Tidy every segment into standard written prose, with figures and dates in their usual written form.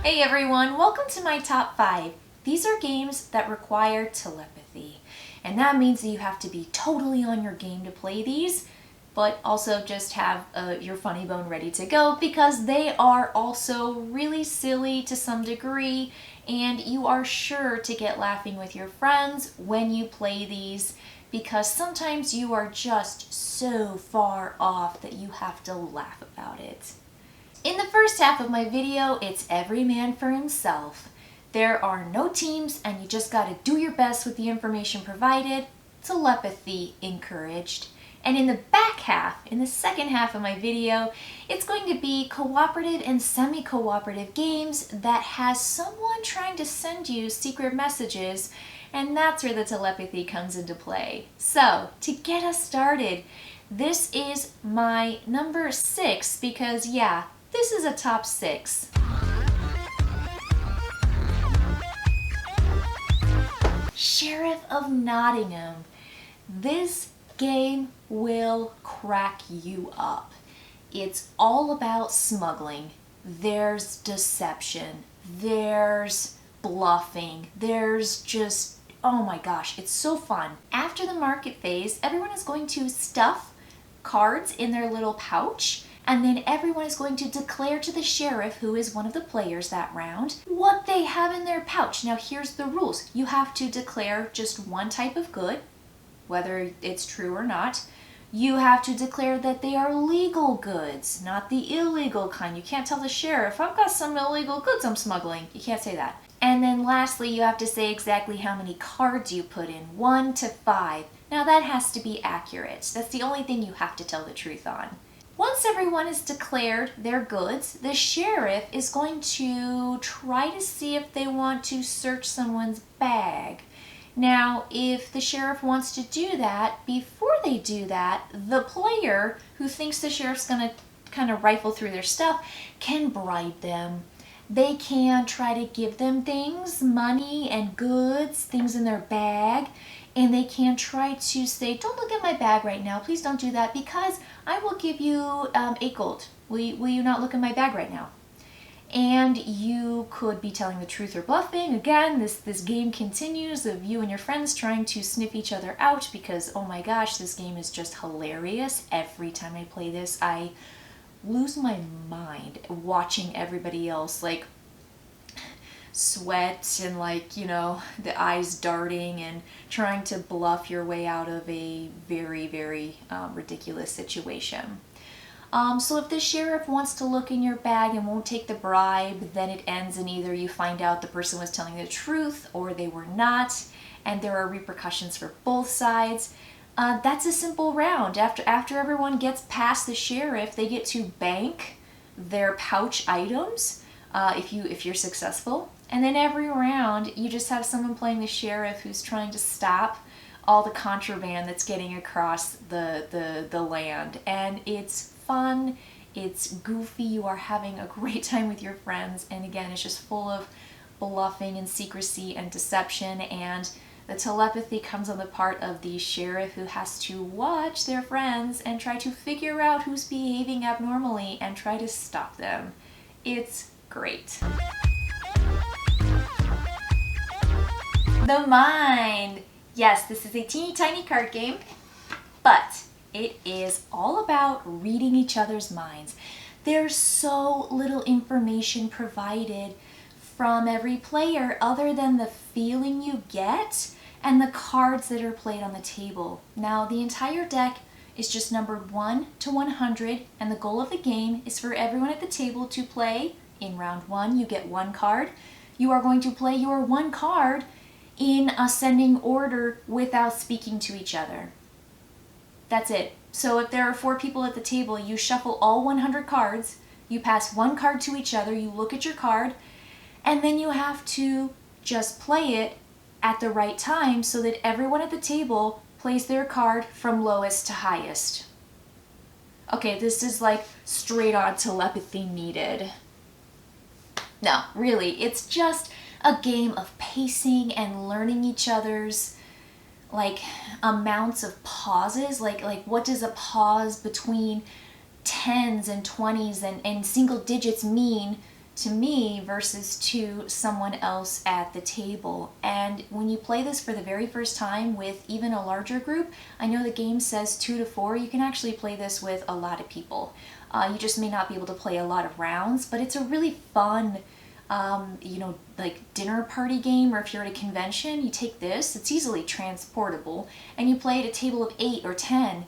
Hey everyone, welcome to my top 5. These are games that require telepathy. And that means that you have to be totally on your game to play these, but also just have your funny bone ready to go because they are also really silly to some degree, and you are sure to get laughing with your friends when you play these because sometimes you are just so far off that you have to laugh about it. In the first half of my video, it's every man for himself. There are no teams and you just gotta do your best with the information provided. Telepathy encouraged. And in the back half, in the second half of my video, it's going to be cooperative and semi-cooperative games that has someone trying to send you secret messages, and that's where the telepathy comes into play. So, to get us started, this is my number 6 because yeah, this is a top 6. Sheriff of Nottingham. This game will crack you up. It's all about smuggling. There's deception. There's bluffing. There's just, oh my gosh, it's so fun. After the market phase, everyone is going to stuff cards in their little pouch, and then everyone is going to declare to the sheriff, who is one of the players that round, what they have in their pouch. Now here's the rules. You have to declare just one type of good, whether it's true or not. You have to declare that they are legal goods, not the illegal kind. You can't tell the sheriff, I've got some illegal goods I'm smuggling. You can't say that. And then lastly, you have to say exactly how many cards you put in, 1 to 5. Now that has to be accurate. That's the only thing you have to tell the truth on. Once everyone has declared their goods, the sheriff is going to try to see if they want to search someone's bag. Now, if the sheriff wants to do that, before they do that, the player who thinks the sheriff's going to kind of rifle through their stuff can bribe them. They can try to give them things, money and goods, things in their bag, and they can try to say, don't look at my bag right now, please don't do that because I will give you 8 gold. Will you not look at my bag right now? And you could be telling the truth or bluffing. Again, this game continues of you and your friends trying to sniff each other out because, oh my gosh, this game is just hilarious. Every time I play this, I lose my mind watching everybody else like sweat and like, you know, the eyes darting and trying to bluff your way out of a very, very ridiculous situation. So if the sheriff wants to look in your bag and won't take the bribe, then it ends in either you find out the person was telling the truth or they were not, and there are repercussions for both sides. That's a simple round. After everyone gets past the sheriff, they get to bank their pouch items if you're successful. And then every round, you just have someone playing the sheriff who's trying to stop all the contraband that's getting across the land. And it's fun, it's goofy, you are having a great time with your friends, and again, it's just full of bluffing and secrecy and deception, and the telepathy comes on the part of the sheriff who has to watch their friends and try to figure out who's behaving abnormally and try to stop them. It's great. The Mind. Yes, this is a teeny tiny card game, but it is all about reading each other's minds. There's so little information provided from every player other than the feeling you get and the cards that are played on the table. Now, the entire deck is just numbered 1 to 100, and the goal of the game is for everyone at the table to play. In round 1, you get 1 card. You are going to play your 1 card in ascending order without speaking to each other. That's it. So if there are 4 people at the table, you shuffle all 100 cards, you pass 1 card to each other, you look at your card, and then you have to just play it at the right time so that everyone at the table plays their card from lowest to highest. Okay, this is like straight on telepathy needed. No, really, it's just a game of pacing and learning each other's like amounts of pauses, like what does a pause between 10s and 20s and single digits mean to me versus to someone else at the table. And when you play this for the very first time with even a larger group, I know the game says 2 to 4, you can actually play this with a lot of people. You just may not be able to play a lot of rounds, but it's a really fun, like dinner party game, or if you're at a convention, you take this, it's easily transportable, and you play at a table of 8 or 10.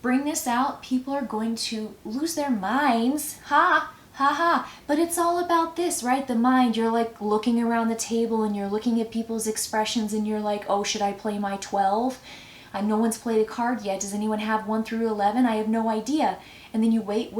Bring this out, people are going to lose their minds. Ha! Ha ha, but it's all about this, right? The mind. You're like looking around the table and you're looking at people's expressions and you're like, oh, should I play my 12? No one's played a card yet. Does anyone have 1 through 11? I have no idea. And then you wait,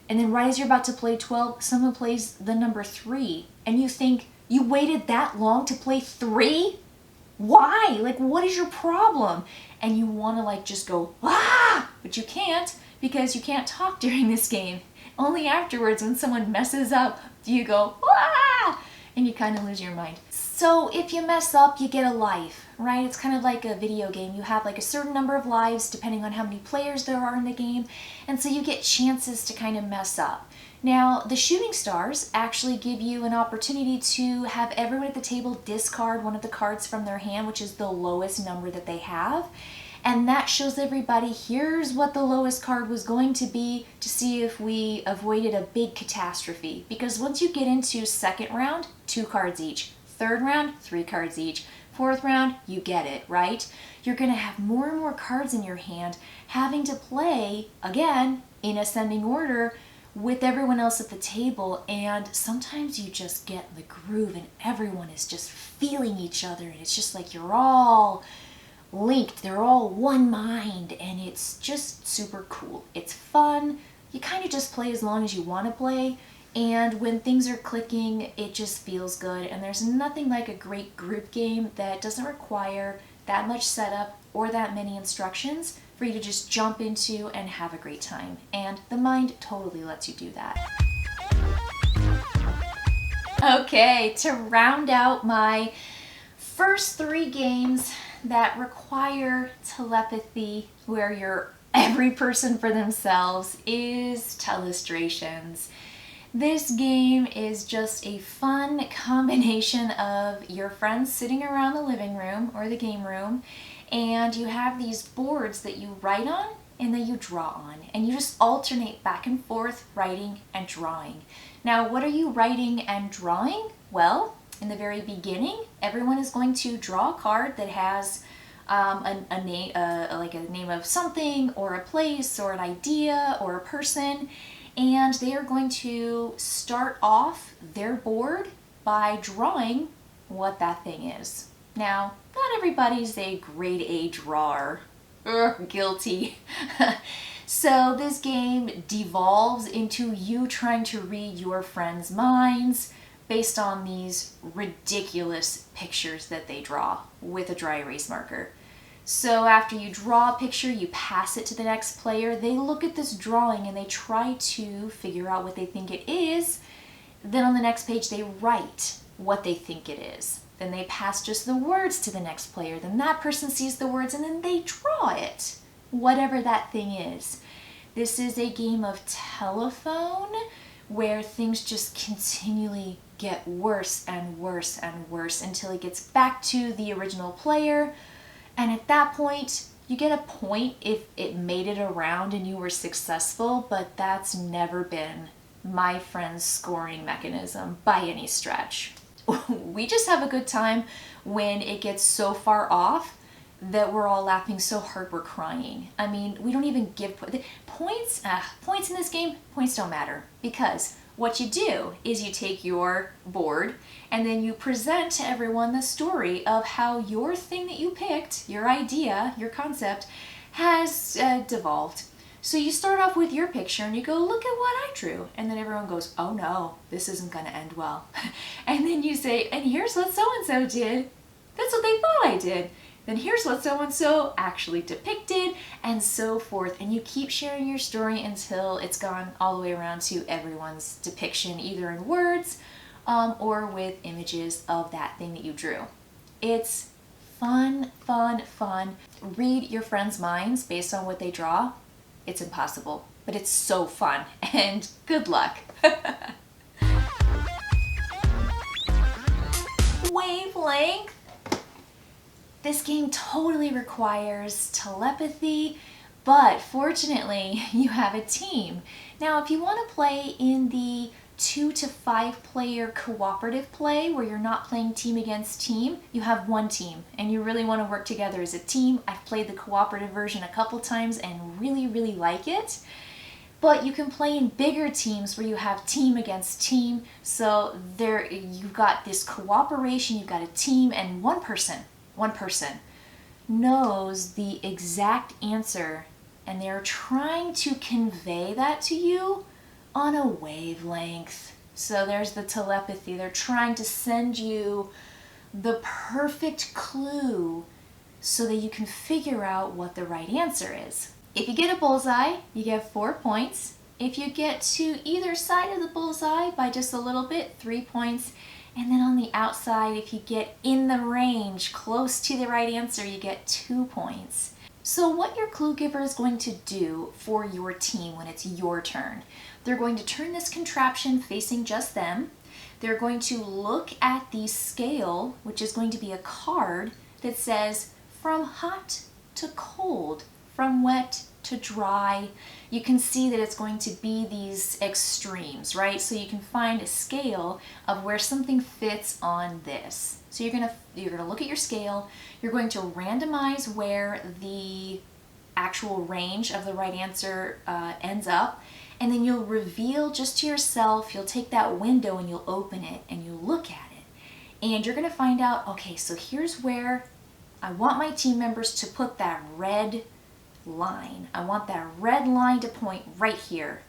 and then right as you're about to play 12, someone plays the number 3. And you think, you waited that long to play 3? Why? Like, what is your problem? And you want to like just go, ah! But you can't, because you can't talk during this game. Only afterwards, when someone messes up, do you go, ah! And you kind of lose your mind. So if you mess up, you get a life, right? It's kind of like a video game. You have like a certain number of lives depending on how many players there are in the game. And so you get chances to kind of mess up. Now, the shooting stars actually give you an opportunity to have everyone at the table discard one of the cards from their hand, which is the lowest number that they have. And that shows everybody, here's what the lowest card was going to be, to see if we avoided a big catastrophe. Because once you get into second round, 2 cards each. Third round, 3 cards each. Fourth round, you get it, right? You're going to have more and more cards in your hand, having to play, again, in ascending order, with everyone else at the table. And sometimes you just get in the groove and everyone is just feeling each other. And it's just like you're all linked, they're all one mind, and it's just super cool. It's fun. You kind of just play as long as you want to play, and when things are clicking, it just feels good. And there's nothing like a great group game that doesn't require that much setup or that many instructions for you to just jump into and have a great time. And the mind totally lets you do that. Okay, to round out my first 3 games that require telepathy, where you're every person for themselves, is Telestrations. This game is just a fun combination of your friends sitting around the living room or the game room, and you have these boards that you write on and that you draw on, and you just alternate back and forth writing and drawing. Now, what are you writing and drawing? Well, in the very beginning, everyone is going to draw a card that has a name, like a name of something or a place or an idea or a person, and they are going to start off their board by drawing what that thing is. Now, not everybody's a grade A drawer. Guilty. So this game devolves into you trying to read your friends' minds based on these ridiculous pictures that they draw with a dry erase marker. So after you draw a picture, you pass it to the next player. They look at this drawing and they try to figure out what they think it is. Then on the next page, they write what they think it is. Then they pass just the words to the next player. Then that person sees the words and then they draw it, whatever that thing is. This is a game of telephone where things just continually get worse and worse and worse until it gets back to the original player. And at that point, you get a point if it made it around and you were successful, but that's never been my friend's scoring mechanism by any stretch. We just have a good time when it gets so far off that we're all laughing so hard we're crying. I mean, we don't even give points. Points in this game, points don't matter, because what you do is you take your board and then you present to everyone the story of how your thing that you picked, your idea, your concept, has devolved. So you start off with your picture and you go, look at what I drew. And then everyone goes, oh no, this isn't going to end well. And then you say, and here's what so-and-so did. That's what they thought I did. Then here's what so-and-so actually depicted, and so forth. And you keep sharing your story until it's gone all the way around to everyone's depiction, either in words or with images of that thing that you drew. It's fun, fun, fun. Read your friends' minds based on what they draw. It's impossible, but it's so fun, and good luck. Wavelength. This game totally requires telepathy, but fortunately you have a team. Now if you want to play in the 2 to 5 player cooperative play where you're not playing team against team, you have one team and you really want to work together as a team. I've played the cooperative version a couple times and really like it. But you can play in bigger teams where you have team against team. So there you've got this cooperation, you've got a team, and one person knows the exact answer, and they're trying to convey that to you on a wavelength. So there's the telepathy. They're trying to send you the perfect clue so that you can figure out what the right answer is. If you get a bullseye, you get 4 points. If you get to either side of the bullseye by just a little bit, 3 points. And then on the outside, if you get in the range, close to the right answer, you get 2 points. So what your clue giver is going to do for your team when it's your turn, they're going to turn this contraption facing just them. They're going to look at the scale, which is going to be a card that says from hot to cold, from wet to dry. You can see that it's going to be these extremes, right? So you can find a scale of where something fits on this. So you're gonna look at your scale, you're going to randomize where the actual range of the right answer ends up, and then you'll reveal just to yourself, you'll take that window and you'll open it and you'll look at it. And you're gonna find out, okay, so here's where I want my team members to put that red line. I want that red line to point right here.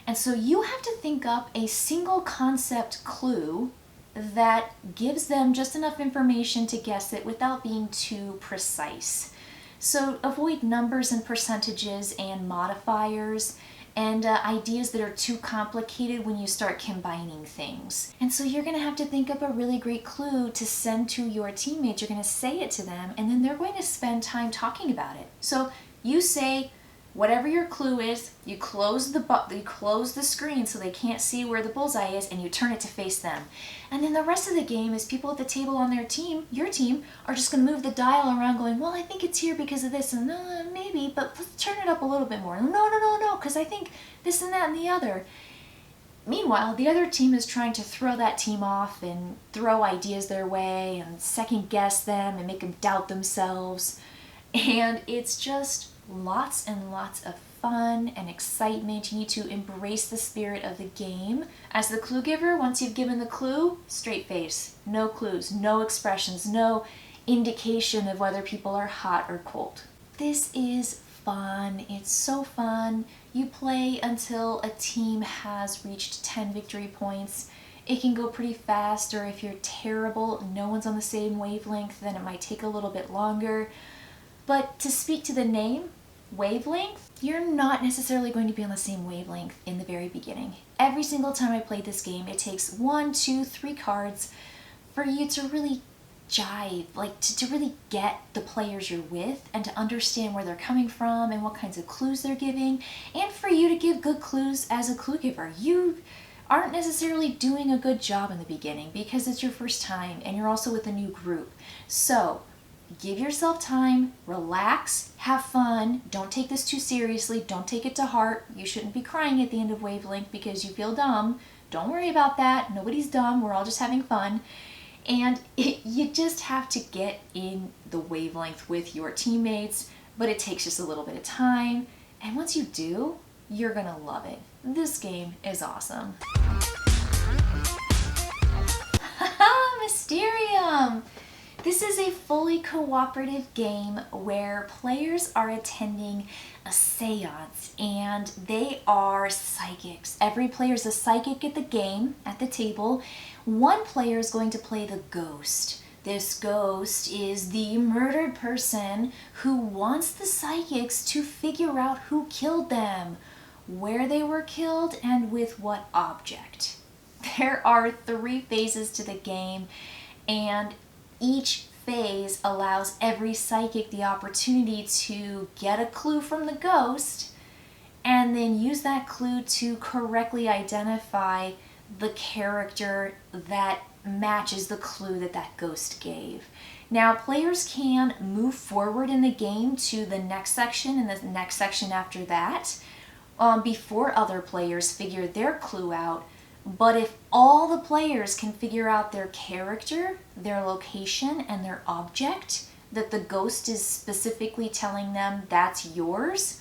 And so you have to think up a single concept clue that gives them just enough information to guess it without being too precise. So avoid numbers and percentages and modifiers and ideas that are too complicated when you start combining things. And so you're going to have to think up a really great clue to send to your teammates. You're going to say it to them, and then they're going to spend time talking about it. So you say whatever your clue is, you close the screen so they can't see where the bullseye is, and you turn it to face them. And then the rest of the game is people at the table on their team, your team, are just going to move the dial around going, well, I think it's here because of this, and maybe, but let's turn it up a little bit more. No, because I think this and that and the other. Meanwhile, the other team is trying to throw that team off and throw ideas their way and second guess them and make them doubt themselves. And it's just lots and lots of fun and excitement. You need to embrace the spirit of the game. As the clue giver, once you've given the clue, straight face, no clues, no expressions, no indication of whether people are hot or cold. This is fun. It's so fun. You play until a team has reached 10 victory points. It can go pretty fast, or if you're terrible, no one's on the same wavelength, then it might take a little bit longer. But to speak to the name, Wavelength, you're not necessarily going to be on the same wavelength in the very beginning. Every single time I played this game, it takes 1, 2, 3 cards for you to really jive, like to really get the players you're with and to understand where they're coming from and what kinds of clues they're giving, and for you to give good clues as a clue giver. You aren't necessarily doing a good job in the beginning because it's your first time and you're also with a new group. So give yourself time, relax, have fun, don't take this too seriously, don't take it to heart. You shouldn't be crying at the end of Wavelength because you feel dumb. Don't worry about that. Nobody's dumb. We're all just having fun. And you just have to get in the wavelength with your teammates, but it takes just a little bit of time. And once you do, you're gonna love it. This game is awesome. Mysterium! This is a fully cooperative game where players are attending a seance and they are psychics. Every player is a psychic at the game, at the table. One player is going to play the ghost. This ghost is the murdered person who wants the psychics to figure out who killed them, where they were killed, and with what object. There are 3 phases to the game, and each phase allows every psychic the opportunity to get a clue from the ghost and then use that clue to correctly identify the character that matches the clue that that ghost gave. Now, players can move forward in the game to the next section and the next section after that before other players figure their clue out. But if all the players can figure out their character, their location, and their object, that the ghost is specifically telling them that's yours,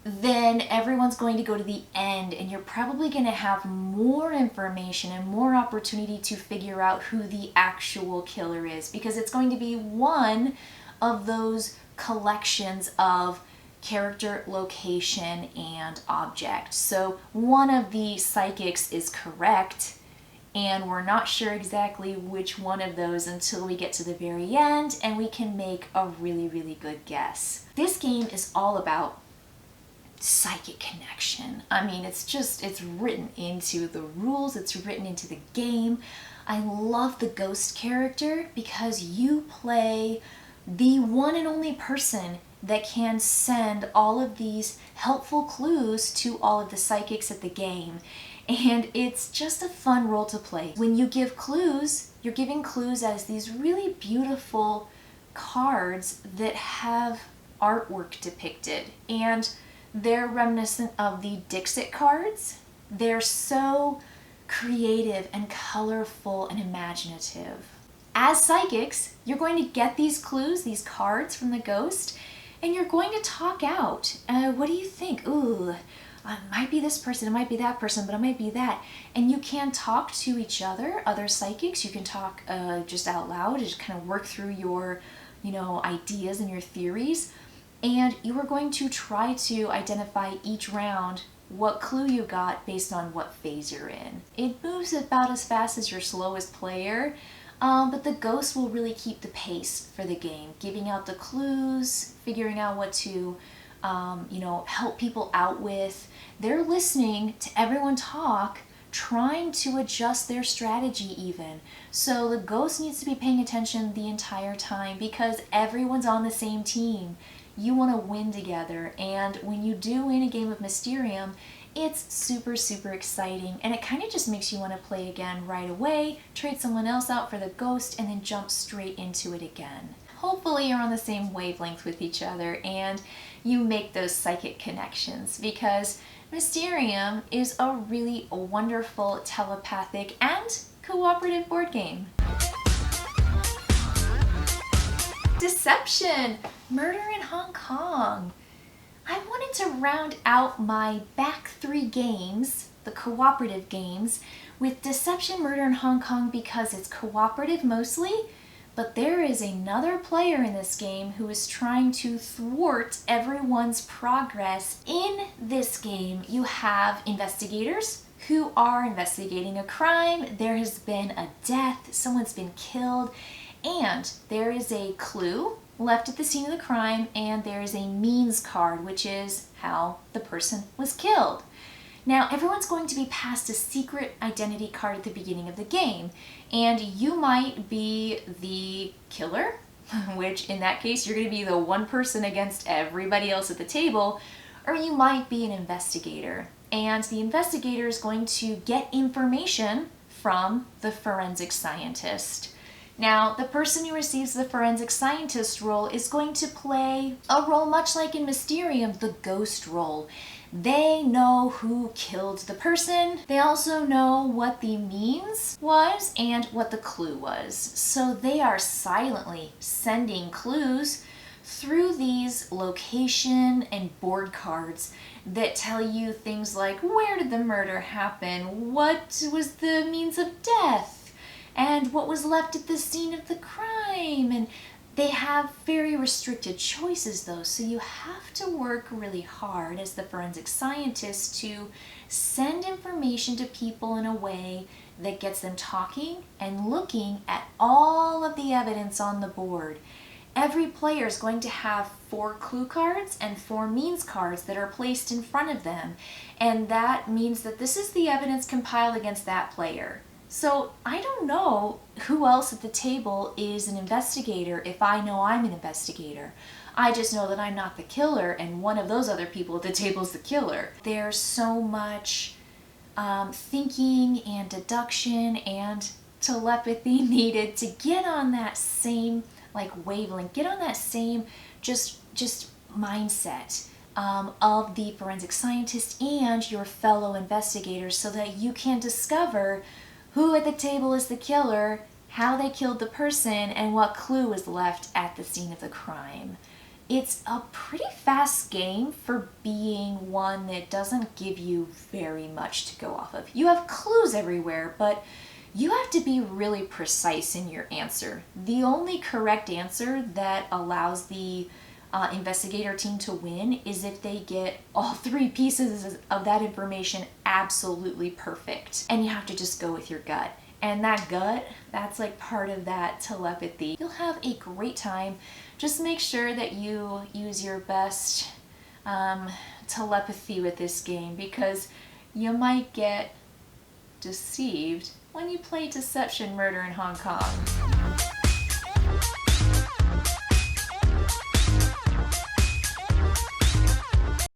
then everyone's going to go to the end, and you're probably going to have more information and more opportunity to figure out who the actual killer is, because it's going to be one of those collections of character, location, and object. So one of the psychics is correct, and we're not sure exactly which one of those until we get to the very end and we can make a really, really good guess. This game is all about psychic connection. I mean, it's written into the rules, it's written into the game. I love the ghost character because you play the one and only person that can send all of these helpful clues to all of the psychics at the game. And it's just a fun role to play. When you give clues, you're giving clues as these really beautiful cards that have artwork depicted. And they're reminiscent of the Dixit cards. They're so creative and colorful and imaginative. As psychics, you're going to get these clues, these cards from the ghost, and you're going to talk out. What do you think? Ooh, it might be this person, it might be that person, but it might be that. And you can talk to each other, other psychics. You can talk just out loud, just kind of work through your, ideas and your theories. And you are going to try to identify each round what clue you got based on what phase you're in. It moves about as fast as your slowest player, but the ghost will really keep the pace for the game, giving out the clues, figuring out what to help people out with. They're listening to everyone talk, trying to adjust their strategy even. So the ghost needs to be paying attention the entire time because everyone's on the same team. You want to win together, and when you do win a game of Mysterium, it's super, super exciting, and it kind of just makes you want to play again right away, trade someone else out for the ghost, and then jump straight into it again. Hopefully you're on the same wavelength with each other and you make those psychic connections, because Mysterium is a really wonderful telepathic and cooperative board game. Deception! Murder in Hong Kong. I wanted to round out my back 3 games, the cooperative games, with Deception, Murder in Hong Kong because it's cooperative mostly, but there is another player in this game who is trying to thwart everyone's progress. In this game, you have investigators who are investigating a crime. There has been a death, someone's been killed, and there is a clue left at the scene of the crime, and there is a means card, which is how the person was killed. Now, everyone's going to be passed a secret identity card at the beginning of the game, and you might be the killer, which in that case, you're going to be the one person against everybody else at the table, or you might be an investigator, and the investigator is going to get information from the forensic scientist. Now, the person who receives the forensic scientist role is going to play a role much like in Mysterium, the ghost role. They know who killed the person. They also know what the means was and what the clue was. So they are silently sending clues through these location and board cards that tell you things like, where did the murder happen? What was the means of death? And what was left at the scene of the crime? And they have very restricted choices though, so you have to work really hard as the forensic scientist to send information to people in a way that gets them talking and looking at all of the evidence on the board. Every player is going to have 4 clue cards and 4 means cards that are placed in front of them, and that means that this is the evidence compiled against that player. So I don't know who else at the table is an investigator if I know I'm an investigator. I just know that I'm not the killer and one of those other people at the table is the killer. There's so much thinking and deduction and telepathy needed to get on that same like wavelength, get on that same just mindset of the forensic scientist and your fellow investigators so that you can discover who at the table is the killer, how they killed the person, and what clue was left at the scene of the crime. It's a pretty fast game for being one that doesn't give you very much to go off of. You have clues everywhere, but you have to be really precise in your answer. The only correct answer that allows the investigator team to win is if they get all 3 pieces of that information absolutely perfect. And you have to just go with your gut. And that gut, that's like part of that telepathy. You'll have a great time. Just make sure that you use your best telepathy with this game, because you might get deceived when you play Deception Murder in Hong Kong.